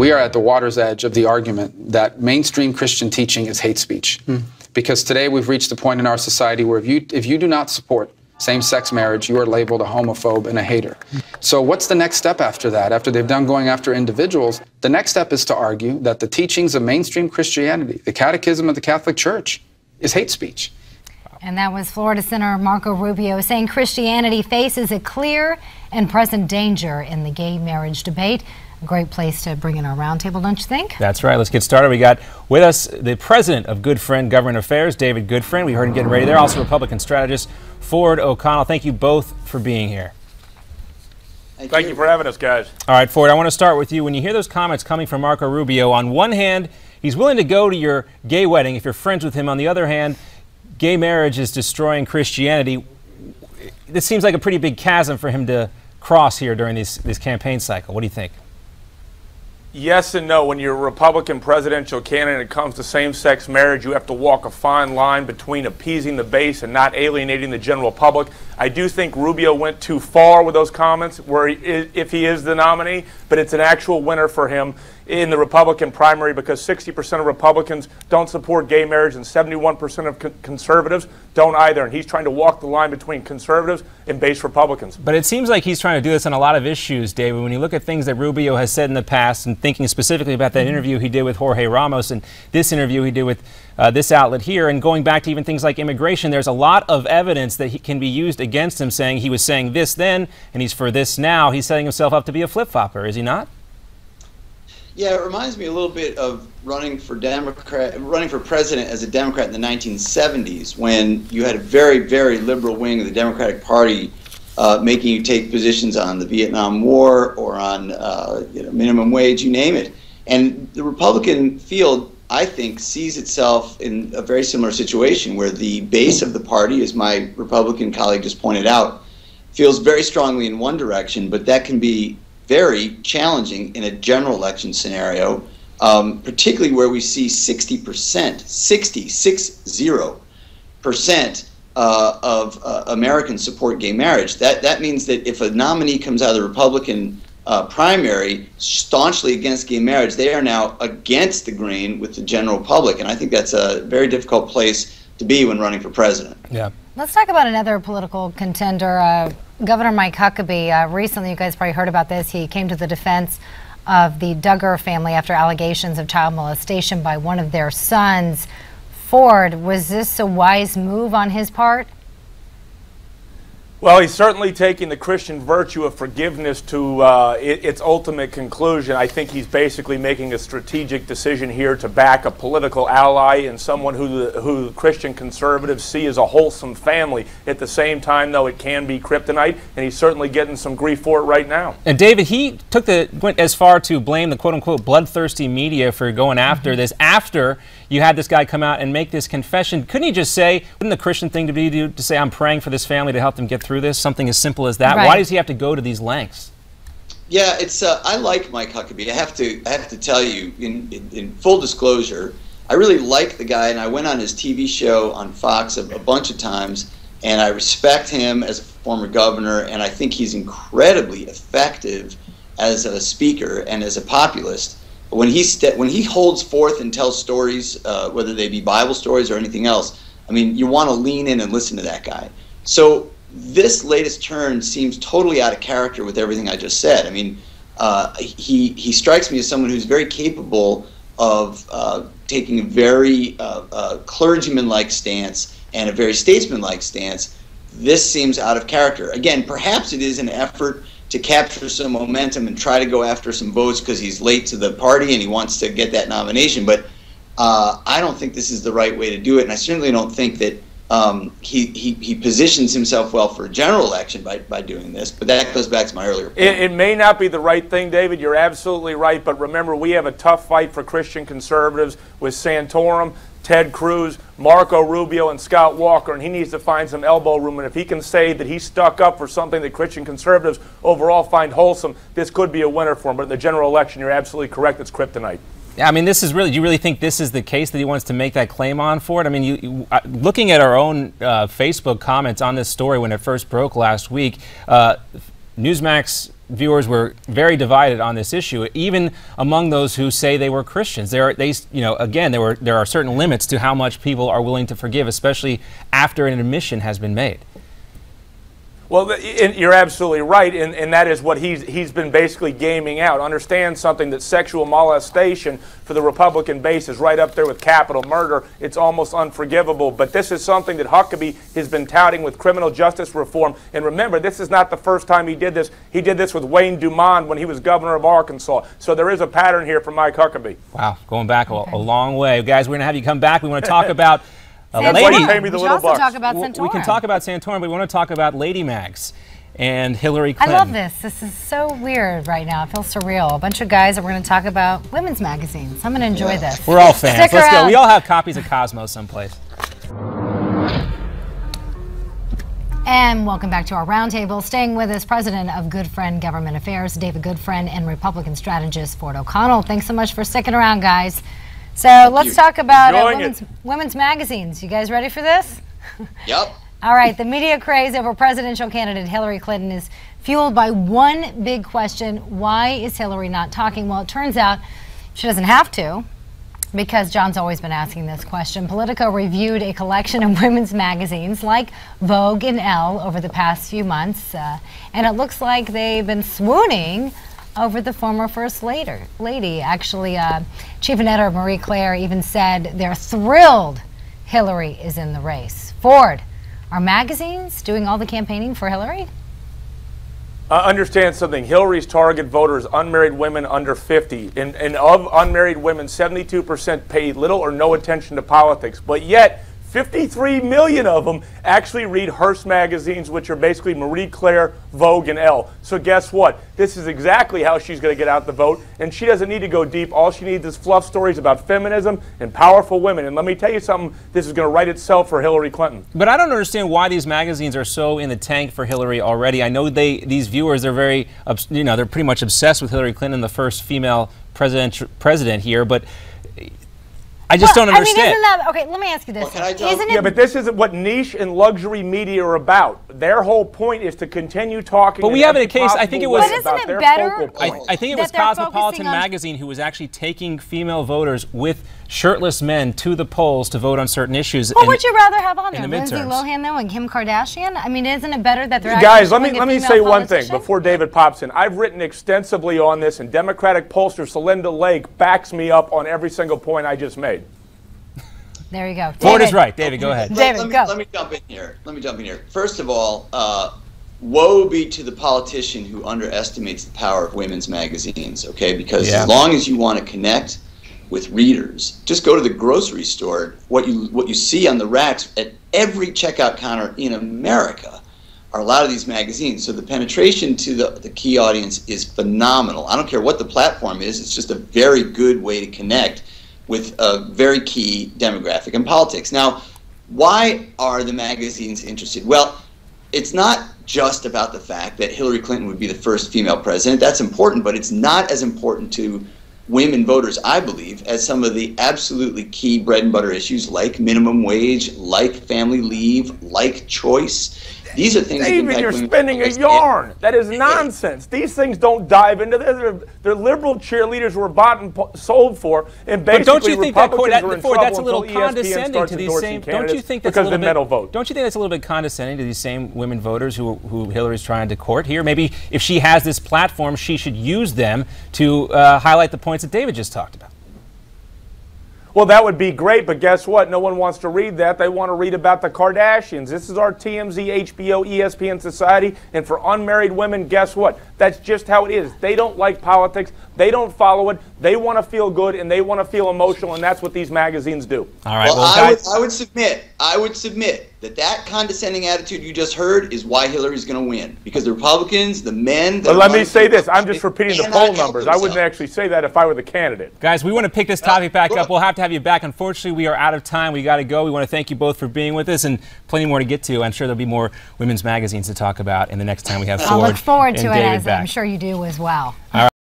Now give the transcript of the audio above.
we are at the water's edge of the argument that mainstream Christian teaching is hate speech. Because today we've reached a point in our society where if you do not support same-sex marriage, you are labeled a homophobe and a hater. So what's the next step after that? After they've done going after individuals, the next step is to argue that the teachings of mainstream Christianity, the Catechism of the Catholic Church, is hate speech. And that was Florida Senator Marco Rubio saying Christianity faces a clear and present danger in the gay marriage debate. A great place to bring in our roundtable, don't you think? That's right. Let's get started. We got with us the president of Goodfriend Government Affairs, David Goodfriend. We heard him getting ready there. Also Republican strategist Ford O'Connell. Thank you both for being here. Thank you for having us, guys. All right, Ford, I want to start with you. When you hear those comments coming from Marco Rubio, on one hand, he's willing to go to your gay wedding if you're friends with him. On the other hand, gay marriage is destroying Christianity. This seems like a pretty big chasm for him to cross here during this campaign cycle. What do you think? Yes and no. When you're a Republican presidential candidate, it comes to same-sex marriage, you have to walk a fine line between appeasing the base and not alienating the general public. I do think Rubio went too far with those comments where if he is the nominee, but it's an actual winner for him in the Republican primary because 60% of Republicans don't support gay marriage and 71% of conservatives don't either. And he's trying to walk the line between conservatives and base Republicans. But it seems like he's trying to do this on a lot of issues, David. When you look at things that Rubio has said in the past and thinking specifically about that interview he did with Jorge Ramos and this interview he did with this outlet here, and going back to even things like immigration, there's a lot of evidence that he can be used against him, saying he was saying this then and he's for this now. He's setting himself up to be a flip-flopper, is he not? Yeah, it reminds me a little bit of running for president as a Democrat in the 1970s, when you had a very, very liberal wing of the Democratic Party making you take positions on the Vietnam War or on minimum wage, you name it. And the Republican field, I think, sees itself in a very similar situation where the base of the party, as my Republican colleague just pointed out, feels very strongly in one direction, but that can be very challenging in a general election scenario, particularly where we see 60% of Americans support gay marriage. That means that if a nominee comes out of the Republican primary staunchly against gay marriage, they are now against the grain with the general public, and I think that's a very difficult place to be when running for president. Yeah. Let's talk about another political contender, Governor Mike Huckabee. Recently, you guys probably heard about this. He came to the defense of the Duggar family after allegations of child molestation by one of their sons. Ford, was this a wise move on his part? Well, he's certainly taking the Christian virtue of forgiveness to its ultimate conclusion. I think he's basically making a strategic decision here to back a political ally and someone who the Christian conservatives see as a wholesome family. At the same time, though, it can be kryptonite, and he's certainly getting some grief for it right now. And David, he went as far to blame the quote-unquote bloodthirsty media for going after this after you had this guy come out and make this confession. Couldn't he just say, wouldn't the Christian thing to be to say, I'm praying for this family to help them get through this? Something as simple as that. Right. Why does he have to go to these lengths? Yeah, it's. I like Mike Huckabee. I have to tell you, in full disclosure, I really like the guy, and I went on his TV show on Fox a bunch of times, and I respect him as a former governor, and I think he's incredibly effective as a speaker and as a populist. But when he holds forth and tells stories, whether they be Bible stories or anything else, I mean, you want to lean in and listen to that guy. So this latest turn seems totally out of character with everything I just said. I mean, he strikes me as someone who's very capable of taking a very clergyman-like stance and a very statesman-like stance. This seems out of character. Again, perhaps it is an effort to capture some momentum and try to go after some votes because he's late to the party and he wants to get that nomination. But I don't think this is the right way to do it, and I certainly don't think that he positions himself well for a general election by doing this, but that goes back to my earlier point. It may not be the right thing, David. You're absolutely right, but remember, we have a tough fight for Christian conservatives with Santorum, Ted Cruz, Marco Rubio, and Scott Walker, and he needs to find some elbow room. And if he can say that he stuck up for something that Christian conservatives overall find wholesome, this could be a winner for him. But in the general election, you're absolutely correct. It's kryptonite. Yeah, I mean, this is really. Do you really think this is the case that he wants to make that claim on for it? I mean, looking at our own Facebook comments on this story when it first broke last week, Newsmax viewers were very divided on this issue, even among those who say they were Christians. There are certain limits to how much people are willing to forgive, especially after an admission has been made. Well, you're absolutely right, and that is what he's been basically gaming out. Understand something, that sexual molestation for the Republican base is right up there with capital murder. It's almost unforgivable. But this is something that Huckabee has been touting with criminal justice reform. And remember, this is not the first time he did this. He did this with Wayne Dumond when he was governor of Arkansas. So there is a pattern here for Mike Huckabee. Wow, going back a long way. Guys, we're going to have you come back. We want to talk about Santorum. Pay me the We should little also bucks. talk about Santorum. We can talk about Santorum, but we want to talk about Lady Mags and Hillary Clinton. I love this. This is so weird right now. It feels surreal. A bunch of guys that we're going to talk about women's magazines. I'm going to enjoy this. We're all fans. Stick Let's around. go. We all have copies of Cosmos someplace. And welcome back to our roundtable. Staying with us, President of Goodfriend Government Affairs, David Goodfriend, and Republican strategist Ford OConnell. Thanks so much for sticking around, guys. So let's talk about women's magazines. You guys ready for this? Yep. All right. The media craze over presidential candidate Hillary Clinton is fueled by one big question. Why is Hillary not talking? Well, it turns out she doesn't have to, because John's always been asking this question. Politico reviewed a collection of women's magazines like Vogue and Elle over the past few months, and it looks like they've been swooning over the former First Lady. Actually, Chief Editor Marie Claire even said they're thrilled Hillary is in the race. Ford, are magazines doing all the campaigning for Hillary? Understand something. Hillary's target voters, unmarried women under 50. And of unmarried women, 72% pay little or no attention to politics. But yet, 53 million of them actually read Hearst magazines, which are basically Marie Claire, Vogue, and Elle. So guess what? This is exactly how she's going to get out the vote. And she doesn't need to go deep. All she needs is fluff stories about feminism and powerful women. And let me tell you something, this is going to write itself for Hillary Clinton. But I don't understand why these magazines are so in the tank for Hillary already. I know these viewers, they're very, they're pretty much obsessed with Hillary Clinton, the first female president here, but I just don't understand. I mean, isn't that, okay, let me ask you this. Yeah, but this isn't what niche and luxury media are about. Their whole point is to continue talking. But we have a case, I think it was, but isn't it better? I think it was Cosmopolitan Magazine who was actually taking female voters with shirtless men to the polls to vote on certain issues. What would you rather have on there, the Lindsay midterms. Lohan though and Kim Kardashian? I mean, isn't it better that they're Guys, actually let me say one thing before David pops in. I've written extensively on this, and Democratic pollster Celinda Lake backs me up on every single point I just made. There you go. Ford is right. David, go ahead. David, go. Let me jump in here. First of all, woe be to the politician who underestimates the power of women's magazines, okay? Because as long as you want to connect with readers, just go to the grocery store. What you see on the racks at every checkout counter in America are a lot of these magazines. So the penetration to the key audience is phenomenal. I don't care what the platform is. It's just a very good way to connect with a very key demographic in politics. Now, why are the magazines interested? Well, it's not just about the fact that Hillary Clinton would be the first female president. That's important, but it's not as important to women voters, I believe, as some of the absolutely key bread and butter issues like minimum wage, like family leave, like choice. These are things David, you're spinning a yarn. That is nonsense. These things don't dive into this. They're liberal cheerleaders who are bought and sold for, and basically but don't you think that's a little condescending to these same? Don't you think that's a little bit? Don't you think that's a little bit condescending to these same women voters who Hillary's trying to court here? Maybe if she has this platform, she should use them to highlight the points that David just talked about. Well, that would be great, but guess what? No one wants to read that. They want to read about the Kardashians. This is our TMZ, HBO, ESPN society, and for unmarried women, guess what? That's just how it is. They don't like politics. They don't follow it. They want to feel good, and they want to feel emotional, and that's what these magazines do. All right. Well, I would submit that condescending attitude you just heard is why Hillary's going to win. Because the Republicans, the men... But let me say this. I'm just repeating the poll numbers. I wouldn't actually say that if I were the candidate. Guys, we want to pick this topic back up. We'll have to have you back. Unfortunately, we are out of time. We got to go. We want to thank you both for being with us, and plenty more to get to. I'm sure there'll be more women's magazines to talk about in the next time we have Ford. I look forward to it, David as back. I'm sure you do as well. All right.